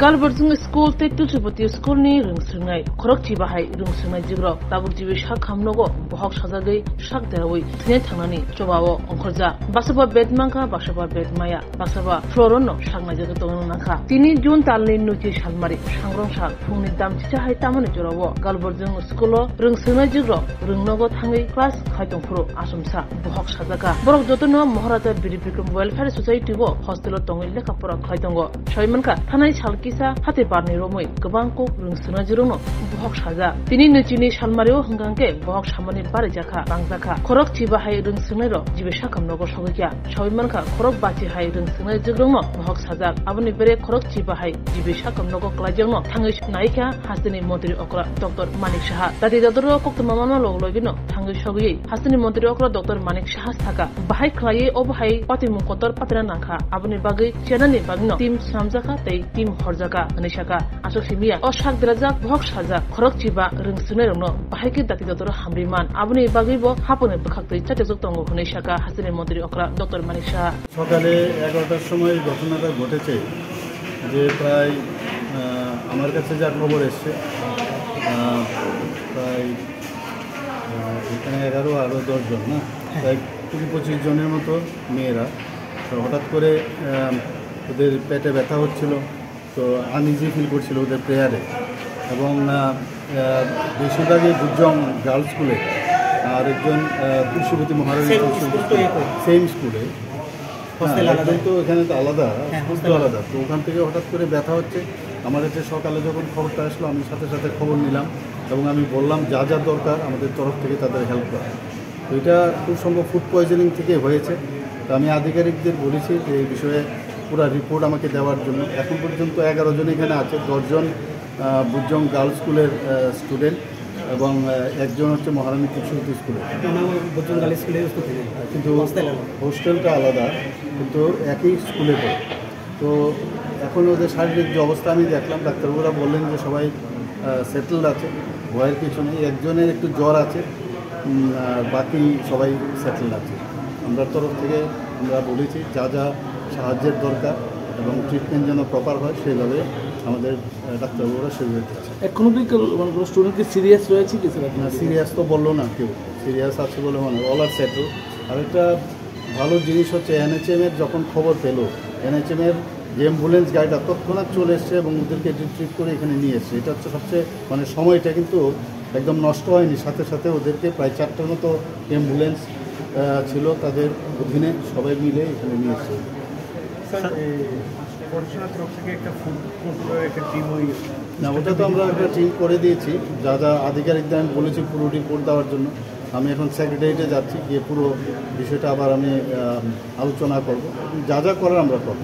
Galburjung school te Tulsipati school ni rungsringai khorokchi bahai rungsringai jigrok tabukjibi shak hamnogo bohok sajagai shak derawui thne thangnani chobao ongkhorja basaba bedmangka basaba bedmaya basaba floronno shakna jaga tongno nakha 3 June talni nuti salmari sangrong sal phungni damchi chahai tamani jorabo Galburjung school rungsringai jigrok rungnogo thangai class khaitongfuru asumsa bohok sajaga borok jotono Maharaja Biribikram welfare society go hostel tongil lekapura khaitongo soimanka thanai kisa hati parni romoi gobangko rungsuna jirono bohok saja tini nuchini salmario hangangke bohok samani pare jakha bangjakha khorok chiba hai rungsuna ro jibe sakamnogo sogikya soimanka khorok bachi hai rungsuna jigrongno bohok saja aboni bere khorok chiba hai jibe sakamnogo klajongno thangai naika hasini mantri okra Dr. Manik Saha dati dadro koktmamano loglogino thangai sogi hasini mantri okra Dr. Manik Saha thaka bahai khlai obhai patimu kotor patra nakha aboni bagai chenani bagno team samjaka tei team horjaka anishaka asok simia o sak drajak bohok saja khorok chiba rungsune rongno bahai ke dati dadro hamriman aboni bagai bo hapone bkhaktai chate jok tongo hunishaka hasini mantri okra Dr. Manik Saha সকালে 11টার সময় ঘটনাটা ঘটেছে যে প্রায় আমার কাছে যা খবর এসছে প্রায় এখানে 11 আরও 10 জন না প্রায় 20-25 জনের মতো মেয়েরা তো হঠাৎ করে ওদের পেটে ব্যথা হচ্ছিল তো আনইজি ফিল করছিল ওদের প্রেয়ারে এবং বেশিরভাগই বুজং গার্লস স্কুলে আর একজন তুলসীপতি মহারাজ সেম স্কুলে তো এখানে তো আলাদা আলাদা তো ওখান থেকে হঠাৎ করে ব্যথা হচ্ছে আমার কাছে সকালে যখন খবরটা আসলো আমি সাথে সাথে খবর নিলাম এবং আমি বললাম যা যা দরকার আমাদের তরফ থেকে তাদের হেল্প করা তো এটা খুব সম্ভব ফুড পয়জনিং থেকে হয়েছে তো আমি আধিকারিকদের বলেছি যে এই বিষয়ে পুরো রিপোর্ট আমাকে দেওয়ার জন্য এখন পর্যন্ত 11 জন এখানে আছে 10 জন বুজং গার্লস স্কুলের স্টুডেন্ট এবং একজন হচ্ছে মহারানী তুলসীপতি স্কুলে বুজং গার্লস স্কুলের কিন্তু হোস্টেলটা আলাদা কিন্তু একই স্কুলে পড়ে তো এখন ওদের শারীরিক যে অবস্থা আমি দেখলাম ডাক্তারবাবুরা বললেন যে সবাই সেটেলড আছে ভয়ের কিছু নেই একজনের একটু জ্বর আছে আর বাকি সবাই সেটেলড আছে আমরা তরফ থেকে আমরা বলেছি যা যা সাহায্যের দরকার এবং ট্রিটমেন্ট যেন প্রপার হয় সেইভাবে আমাদের ডাক্তারবাবুরা সেভাবে দিচ্ছে এখনো কি কোনো স্টুডেন্ট কি সিরিয়াস রয়েছে কি না সিরিয়াস তো বললো না কেউ সিরিয়াস আছে বলে মনে হয় অল আর সেটেল আর একটা ভালো জিনিস হচ্ছে এনএচএমের যখন খবর পেলো এনএচএমের যে অ্যাম্বুলেন্স গাড়িটা তৎক্ষণাৎ চলে এসছে এবং ওদেরকে রিট্রিভ করে এখানে নিয়ে এসছে এটা হচ্ছে সবচেয়ে মানে সময়টা কিন্তু একদম নষ্ট হয়নি সাথে সাথে ওদেরকে প্রায় 4টার মতো অ্যাম্বুলেন্স ছিল তাদের অধীনে সবাই মিলে এখানে নিয়ে এসছে না ওটা তো আমরা একটা টিম করে দিয়েছি যা যা আধিকারিকদের আমি বলেছি পুরো রিপোর্ট দেওয়ার জন্য আমি এখন সেক্রেটারিয়েটে যাচ্ছি গিয়ে পুরো বিষয়টা আবার আমি আলোচনা করব যা যা করার আমরা করব